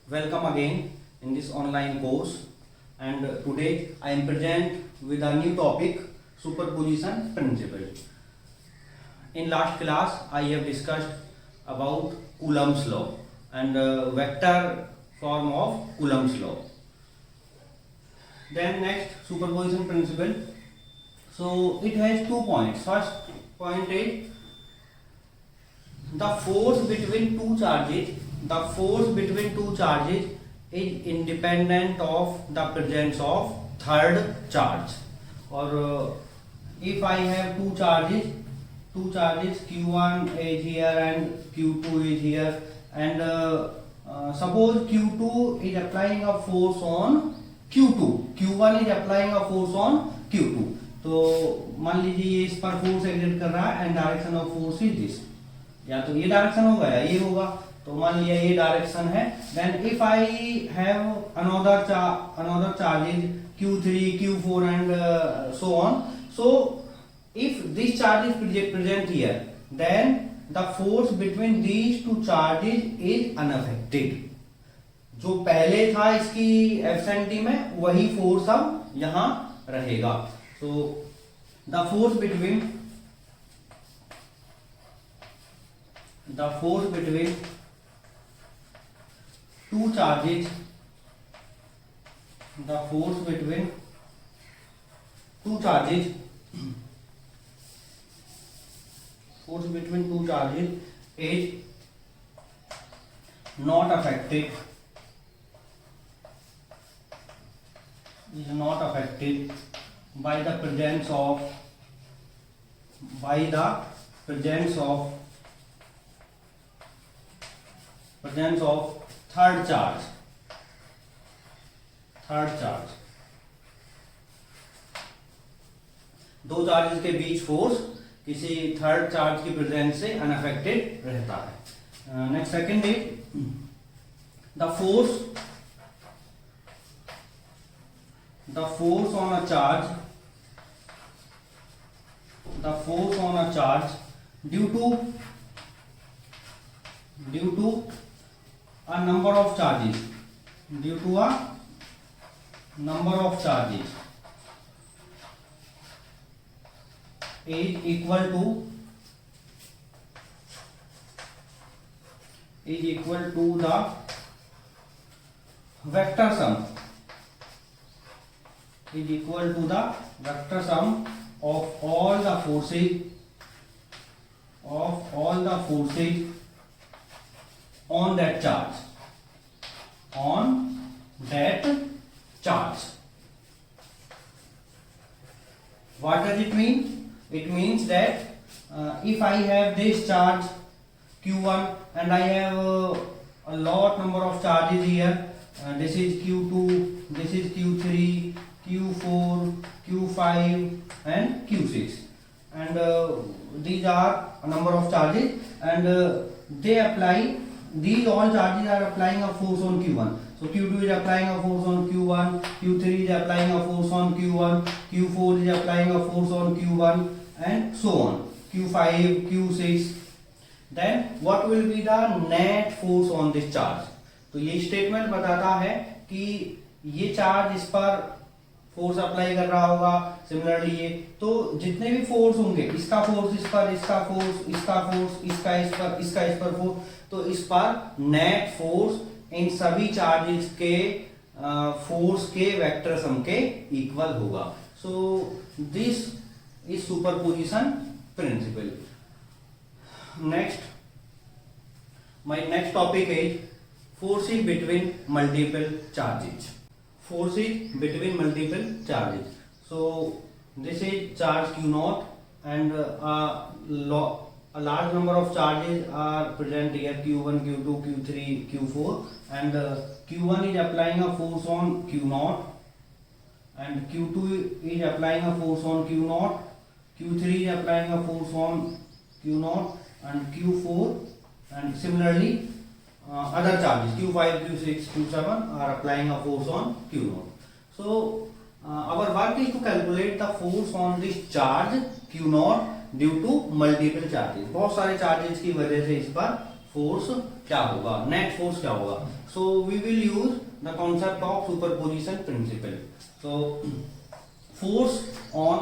Welcome again in this online course, and today I am present with a new topic, superposition principle. In last class I have discussed about Coulomb's law and vector form of Coulomb's law. Then next, superposition principle. So it has 2 points. First point is the force between two charges is independent of the presence of third charge. Or if I have two charges Q1 is here and Q2 is here, and suppose Q2 is applying a force on Q2, Q1 is applying a force on Q2. तो मान लीजिए ये इस पर force exert कर रहा है and direction of force is this, या तो ये डायरेक्शन होगा या ये होगा. तो मान लिया ये डायरेक्शन है. Then if I have another charges Q3, Q4 and so on. So if this charge is present here, then the force between these two charges is unaffected. जो पहले था इसकी एब्सेंटी में वही फोर्स अब यहां रहेगा. So the force between two charges is not affected by the presence of third charge. दो चार्जेस के बीच फोर्स किसी थर्ड चार्ज की प्रेजेंस से अनअफेक्टेड रहता है. Next second is the force on a charge due to a number of charges is equal to the vector sum of all the forces on that charge. What does it mean? It means that if I have this charge Q1 and I have a lot number of charges here, this is Q2, this is Q3, Q4, Q5 and Q6, and these are a number of charges, and these all charges are applying a force on Q1. So Q2 is applying a force on Q1, Q3 is applying a force on Q1, Q4 is applying a force on Q1 and so on, Q5, Q6. Then what will be the net force on this charge? तो ये statement बताता है कि ये charge इस पर force apply कर रहा होगा, सिमिलरली ये, तो जितने भी फोर्स होंगे, इसका फोर्स इस पर, इसका फोर्स, इसका फोर्स, इसका इस पर, इसका इस पर फोर्स, तो इस पर नेट फोर्स इन सभी चार्जेस के फोर्स के वेक्टर सम के इक्वल होगा. So this is superposition principle. Next, my next topic is forces between multiple charges. So this is charge Q0 and a large number of charges are present here, Q1, Q2, Q3, Q4, and Q1 is applying a force on Q0 and Q2 is applying a force on Q0, Q3 is applying a force on Q0 and Q4, and similarly other charges Q5, Q6, Q7 are applying a force on Q0. So our work is to calculate the force on this charge Q0 due to multiple charges. बहुत सारे charges की वजह से इस पर force क्या होगा, net force क्या होगा. So we will use the concept of superposition principle. So force on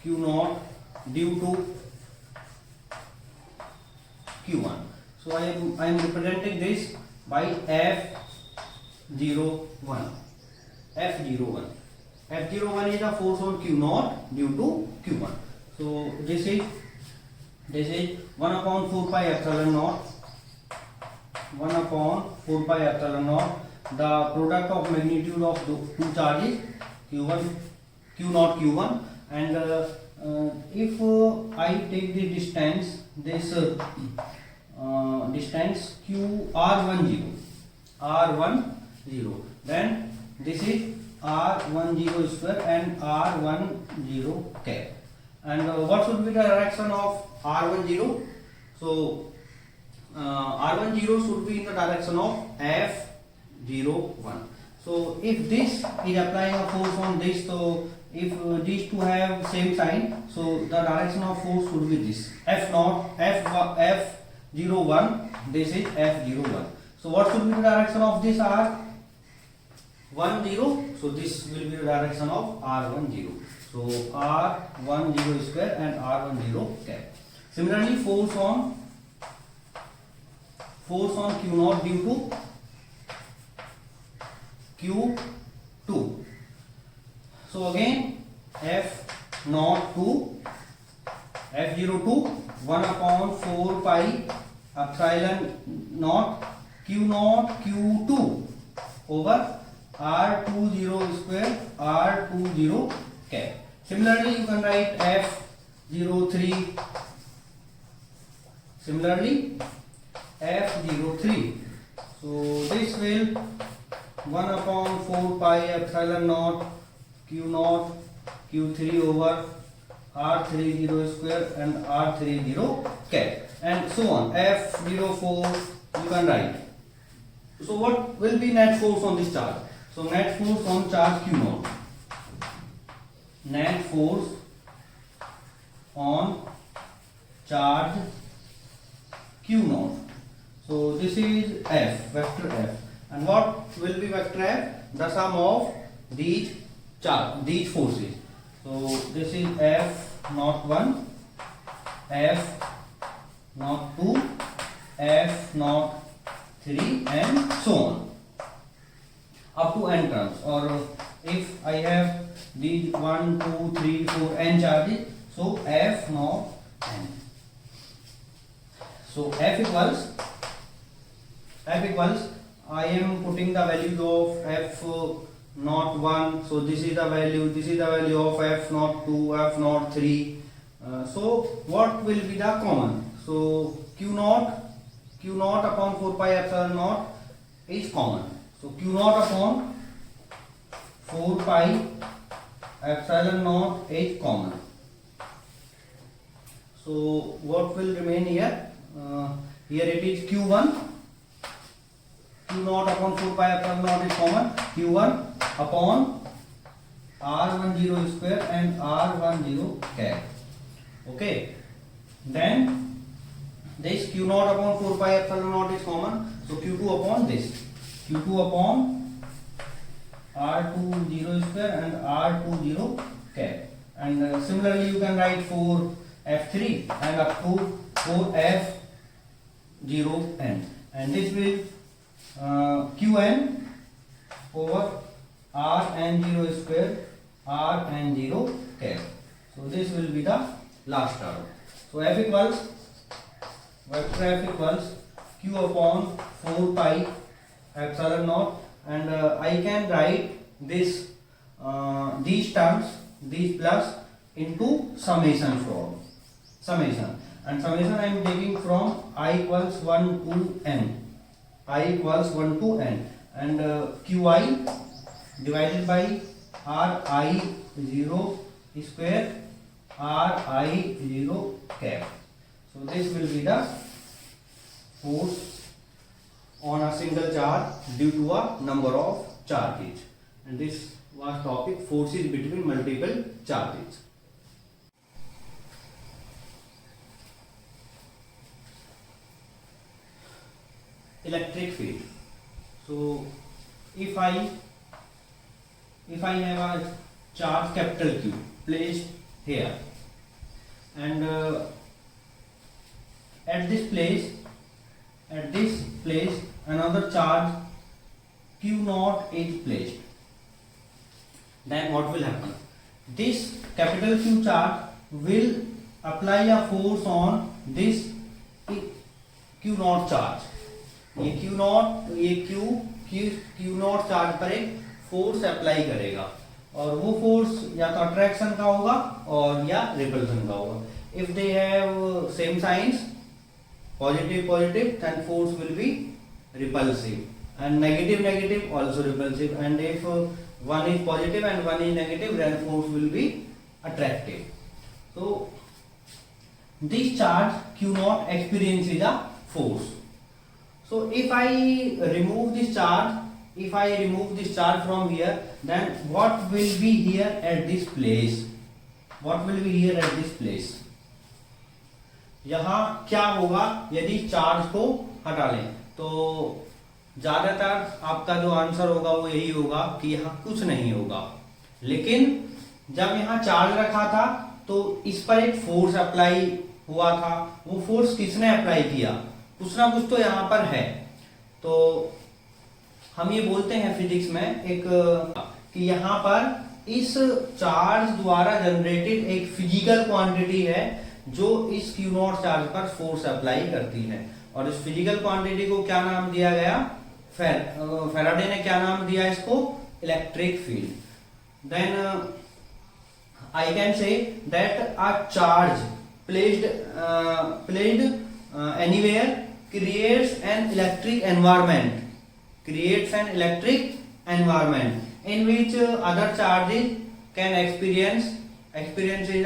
Q naught due to Q1. So I am representing this by F01. F01. F01 is the force on Q naught due to Q1. So this is 1 upon 4 pi epsilon naught. 1 upon 4 pi epsilon naught. The product of magnitude of two charges Q naught Q1, and if I take the distance, this distance R10, then this is R10 square and R10 cap. And what should be the direction of R10? So R10 should be in the direction of F01. So if this is applying a force on this, so if these two have same sign, so the direction of force should be this F01. This is F01. So what should be the direction of this R10? So this will be the direction of R10. So R10 square and R10 cap. Similarly, force on Q naught due to Q2. So again F0 to F02 1 upon 4 pi epsilon naught Q naught Q2 over R20 square R20 cap. Similarly, you can write F03. So this will 1 upon 4 pi epsilon naught Q naught Q3 over R30 square and R30 cap, and so on. F04 you can write. So what will be net force on this charge? So net force on charge Q naught. Net force on charge Q naught. So this is F, vector F. And what will be vector F? The sum of these forces. So this is F01, F02, F03, and so on up to n terms. Or if I have these 1, 2, 3, 4 n charges, so F0 n. So F equals, I am putting the values of F01. So this is the value of F02, F03. So what will be the common? So Q naught upon 4 pi epsilon naught is common. So Q naught upon 4 pi epsilon naught is common. So what will remain here? Here it is Q1. Q naught upon 4 pi epsilon naught is common. Q1 upon R10 square and R10 cap. Okay. Then this Q naught upon 4 pi epsilon naught is common. So Q2 upon this. Q2 upon R20 square and R20 cap. And similarly you can write for F3 and up to 4F0n. And this will Qn over Rn0 square Rn0 cap. So this will be the last term. So F equals, vector F equals Q upon 4 pi epsilon naught, and I can write this these terms, these plus, into summation form. Summation, and summation I am taking from I equals 1 to n. I equals 1 to n, and Qi divided by Ri0 square Ri0 cap. So this will be the force on a single charge due to a number of charges. And this was topic forces between multiple charges. electric field. So if I have a charge capital Q placed here, and at this place another charge Q naught is placed, then what will happen? This capital Q charge will apply a force on this Q naught charge. ये Q naught charge पर एक force apply करेगा, और वो force या तो attraction का होगा और या रिपल्शन का होगा. If they have same science, positive then force will be repulsive, and negative also repulsive, and if one is positive and one is negative, then force will be attractive. So this charge Q naught experiences a force. So if I remove this charge from here, then what will be here at this place? यहाँ क्या होगा यदि charge को हटा लें? तो ज्यादातर आपका जो आंसर होगा वो यही होगा कि यहाँ कुछ नहीं होगा. लेकिन जब यहाँ चार्ज रखा था तो इस पर एक फोर्स अप्लाई हुआ था. वो फोर्स किसने अप्लाई किया? कुछ ना कुछ तो यहाँ पर है. तो हम ये बोलते हैं फिजिक्स में एक कि यहाँ पर इस चार्ज द्वारा जनरेटेड एक फिजिकल क्वांटिटी है जो इस Q नॉट चार्ज पर फोर्स अप्लाई करती है. और इस फिजिकल क्वांटिटी को क्या नाम दिया गया? फैराडे ने क्या नाम दिया इसको? Electric field. Then I can say that a charge placed anywhere creates an electric environment in which other charges can experience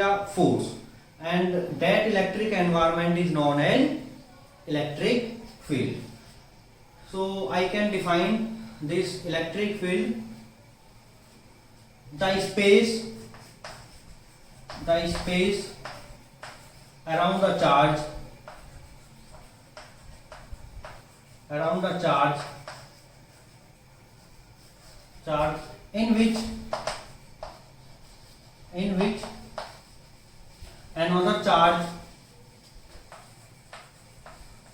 a force, and that electric environment is known as electric field. So I can define this electric field: the space around the charge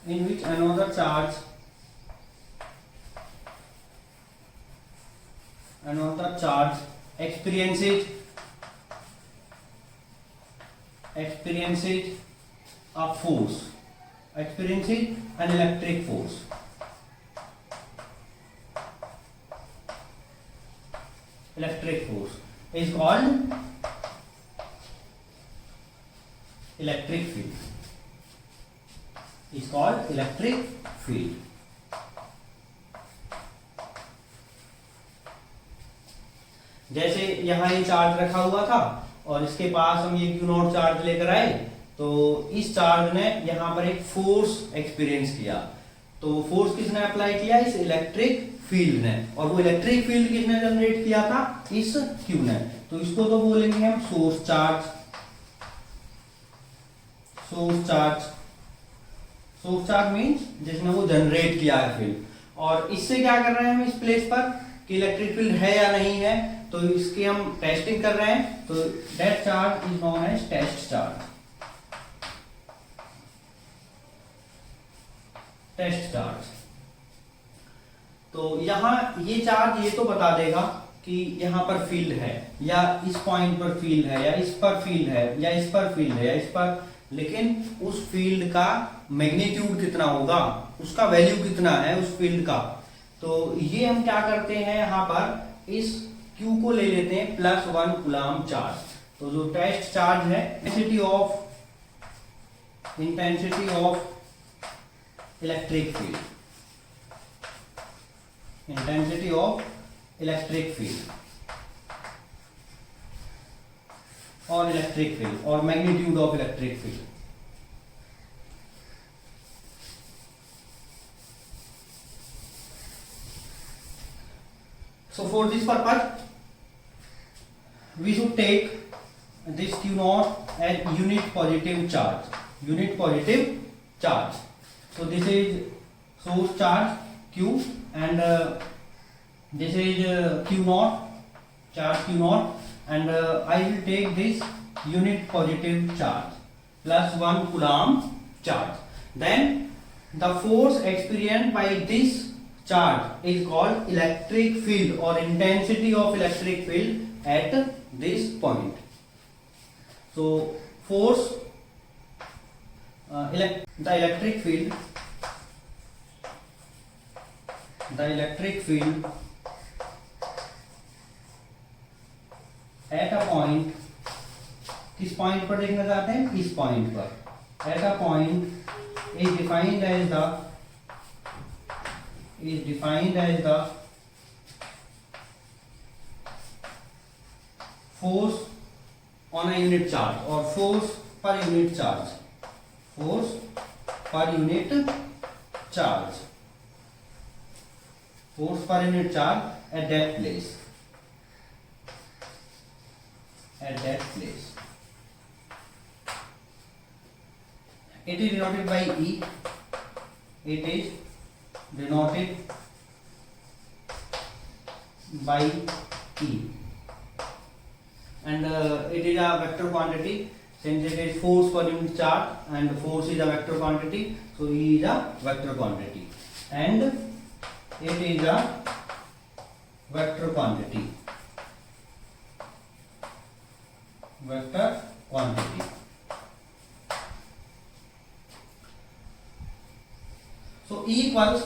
in which another charge experiences a force, experiences an electric force. Electric force is called electric field. Is called electric field. जैसे यहाँ ये charge रखा हुआ था और इसके पास हम ये Q नॉट चार्ज लेकर आए, तो इस चार्ज ने यहाँ पर एक फोर्स एक्सपीरियंस किया. तो फोर्स किसने अप्लाई किया? इस इलेक्ट्रिक फील्ड ने. और वो इलेक्ट्रिक फील्ड किसने जनरेट किया था? इस Q ने. तो इसको तो बोलेंगे हम source charge. Source charge means जिसने वो जनरेट किया है फील्ड. और इससे क्या कर रहे हैं हम इस प्लेस पर कि इलेक्ट्रिक फील्ड है या नहीं है, तो इसकी हम टेस्टिंग कर रहे हैं. तो that charge is known as test charge. तो यहाँ ये चार्ज ये तो बता देगा कि यहाँ पर फील्ड है, या इस पॉइंट पर फील्ड है, या इस पर फील्ड है, या इस पर फील्ड है, या इस पर. लेकिन उस फील्ड का मैग्नीट्यूड कितना होगा, उसका वैल्यू कितना है उस फील्ड का, तो ये हम क्या करते हैं यहाँ पर इस Q को ले लेते हैं +1 कूलम्ब चार्ज. तो जो टेस्ट चार्ज है intensity of electric field, intensity of electric field or magnitude of electric field. So for this purpose we should take this Q naught as unit positive charge. So this is source charge Q, and this is Q naught, charge Q naught, and I will take this unit positive charge plus 1 coulomb charge. Then the force experienced by this charge is called electric field or intensity of electric field at this point. So force, the electric field at a point, किस point पर देखना चाहते हैं, इस point पर, at a point is defined as the force on a unit charge or force per unit charge, force per unit charge, force per unit charge at that place, it is denoted by E, it is denoted by E, and it is a vector quantity since it is force per unit charge and force is a vector quantity, so E is a vector quantity and it is a vector quantity. So E equals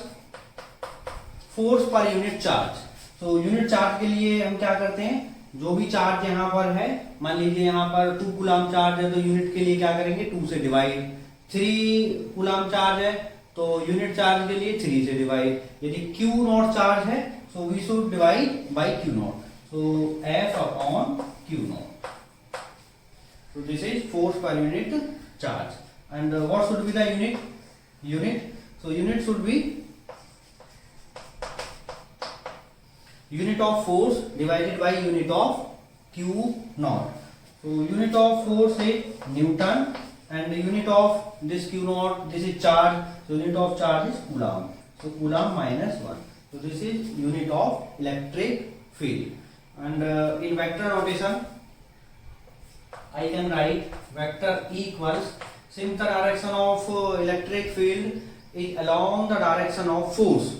force per unit charge. So unit charge के लिए हम क्या करते हैं, जो भी charge यहाँ पर है, मान लीजिए यहाँ पर 2 कूलम चार्ज है तो यूनिट के लिए क्या करेंगे, 2 से डिवाइड, 3 कूलम चार्ज है तो यूनिट चार्ज के लिए 3 से डिवाइड, यदि Q नॉट चार्ज है so we should divide by Q naught, so F upon Q naught. So this is force per unit charge, and what should be the unit? So unit should be unit of force divided by unit of Q naught. So unit of force is Newton and the unit of this Q naught, this is charge, so unit of charge is coulomb, so coulomb minus 1. So this is unit of electric field, and in vector notation I can write vector equals, since the direction of electric field is along the direction of force,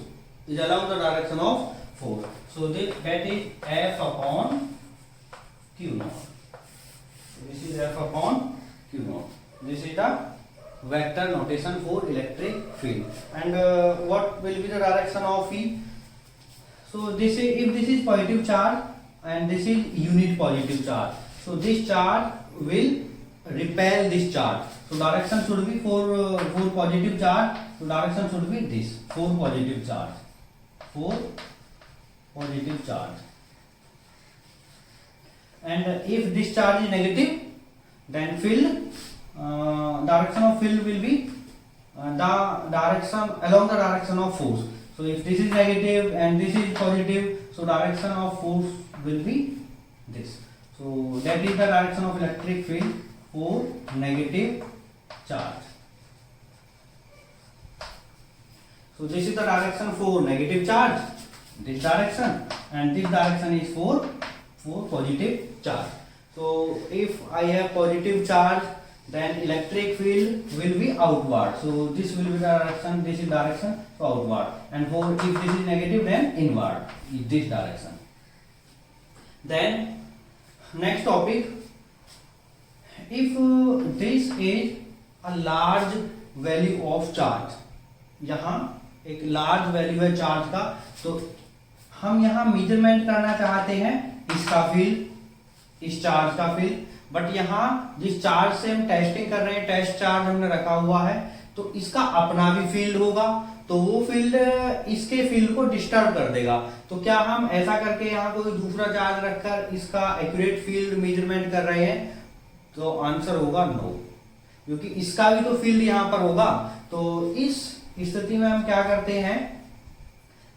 so that is F upon Q naught. So this is F upon Q naught. This is the vector notation for electric field. And what will be the direction of E? So this is, if this is positive charge and this is unit positive charge, so this charge will repel this charge. So direction should be for positive charge. So direction should be this, for positive charge. And if this charge is negative, then field, direction of field will be the direction along the direction of force. So if this is negative and this is positive, so direction of force will be this. So that is the direction of electric field for negative charge. So this is the direction for negative charge, this direction, and this direction is for positive charge. So if I have positive charge, then electric field will be outward. So this will be the direction, this is direction, so outward. And for if this is negative, then inward, in this direction. Then next topic, if this is a large value of charge, यहाँ एक large value है charge का, तो हम यहाँ measurement करना चाहते हैं इसका फील्ड, इस चार्ज का फील्ड, बट यहाँ जिस चार्ज से हम टेस्टिंग कर रहे हैं, टेस्ट चार्ज हमने रखा हुआ है, तो इसका अपना भी फील्ड होगा, तो वो फील्ड इसके फील्ड को डिस्टर्ब कर देगा. तो क्या हम ऐसा करके यहाँ कोई दूसरा चार्ज रखकर इसका एक्यूरेट फील्ड मेजरमेंट कर रहे हैं? तो आंसर होगा नो, क्योंकि इसका भी तो फील्ड यहाँ पर होगा. तो इस स्थिति में हम क्या करते हैं,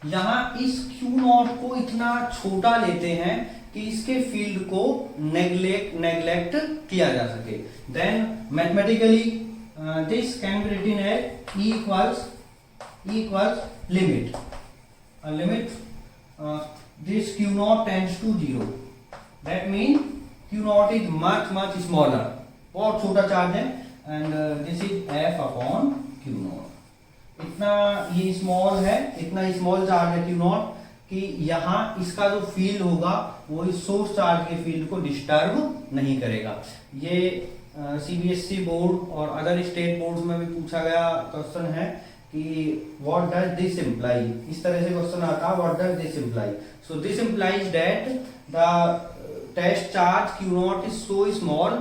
यहाँ इस Q नॉट को इतना छोटा लेते हैं कि इसके फील्ड को नेग्लेक्ट किया जा सके. Then mathematically this can be written as E equals equals limit, a limit this q naught tends to 0, that means q naught is much smaller, बहुत छोटा चार्ज है, and this is f upon q naught. इतना ये small है, इतना small charge है q naught कि यहाँ इसका जो फील्ड होगा वो इस सोर्स चार्ज के फील्ड को डिस्टर्ब नहीं करेगा. ये सीबीएसई बोर्ड और अदर स्टेट बोर्ड्स में भी पूछा गया क्वेश्चन है कि व्हाट डज दिस इम्प्लाई. इस तरह से क्वेश्चन आता है, what does this imply. So this implies that the test charge q naught is so small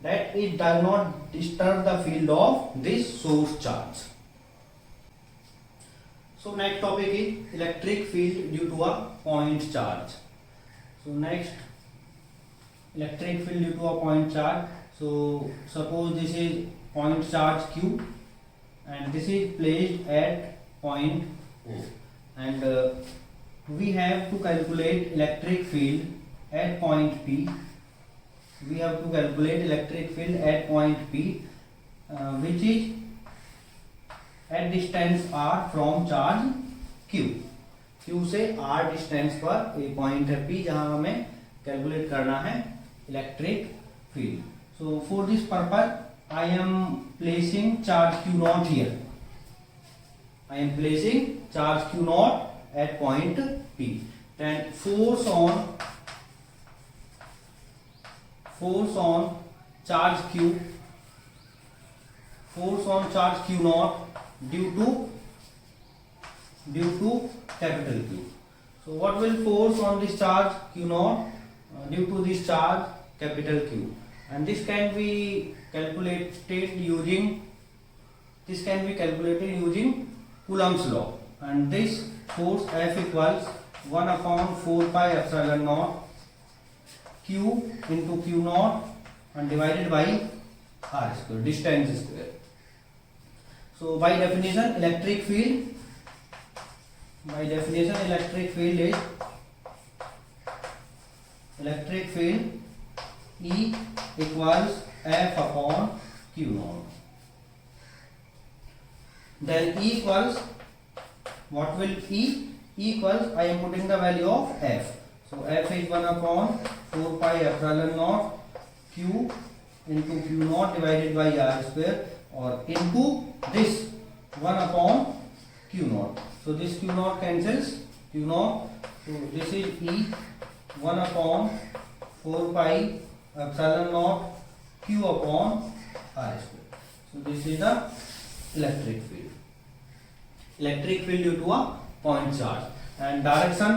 that it does not disturb the field of this source charge. So next topic is electric field due to a point charge. So next, electric field due to a point charge. So suppose this is point charge q and this is placed at point O, and we have to calculate electric field at point P. We have to calculate electric field at point P, which is at distance r from charge q. q से r distance पर एक point है p जहां हमें calculate करना है electric field. So for this purpose I am placing charge q naught here. I am placing charge q naught at point p. Then force on charge q naught due to capital Q. So what will force on this charge q naught due to this charge capital Q, and this can be calculated using Coulomb's law, and this force F equals 1 upon 4 pi epsilon naught q into q naught and divided by r square, distance square. So by definition electric field is E equals F upon q naught. Then E equals, what will E equals, I am putting the value of F. So F is 1 upon 4 pi epsilon naught q into q naught divided by r square, or into this 1 upon q naught. So this q naught cancels q naught. So this is E 1 upon 4 pi epsilon naught q upon r square. So this is the electric field. Electric field due to a point charge. And direction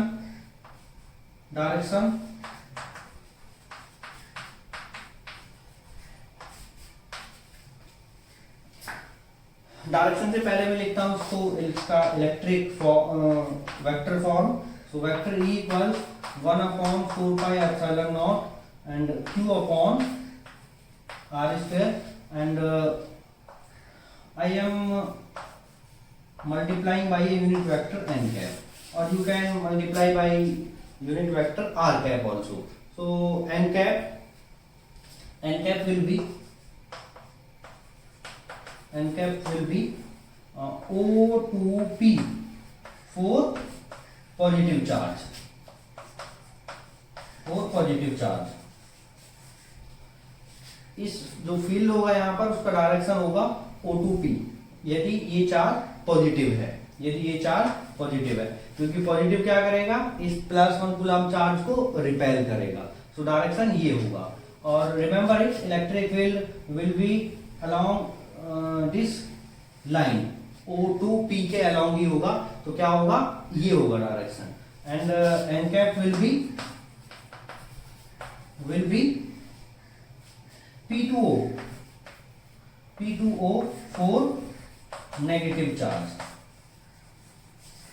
से पहले मैं लिखता हूँ उसको, इसका electric vector form. So vector E equals 1 upon 4 pi epsilon not and Q upon R square, and I am multiplying by a unit vector n cap, or you can multiply by unit vector r cap also. So n cap will be O2p for positive charge. इस जो field होगा यहाँ पर उसका direction होगा O2p यदि ये charge positive है, क्योंकि पॉजिटिव क्या करेगा, इस +1 कूलम चार्ज को रिपेल करेगा. सो डायरेक्शन ये होगा. और remember it, electric field will be along this line O2p के अलोंग ही होगा. तो क्या होगा, ये होगा direction. And n cap will be P2O for negative charge,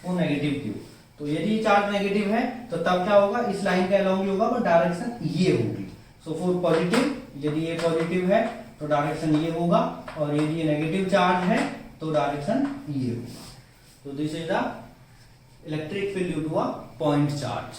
वो नेगेटिव Q. तो यदि चार्ज नेगेटिव है तो तब क्या होगा, इस लाइन के अलोंग ही होगा, बट डायरेक्शन ये होगी. सो फॉर पॉजिटिव, यदि ये पॉजिटिव है तो डायरेक्शन ये होगा, और यदि ये नेगेटिव चार्ज है तो डायरेक्शन ये होगा. तो this is the electric field due to a point charge.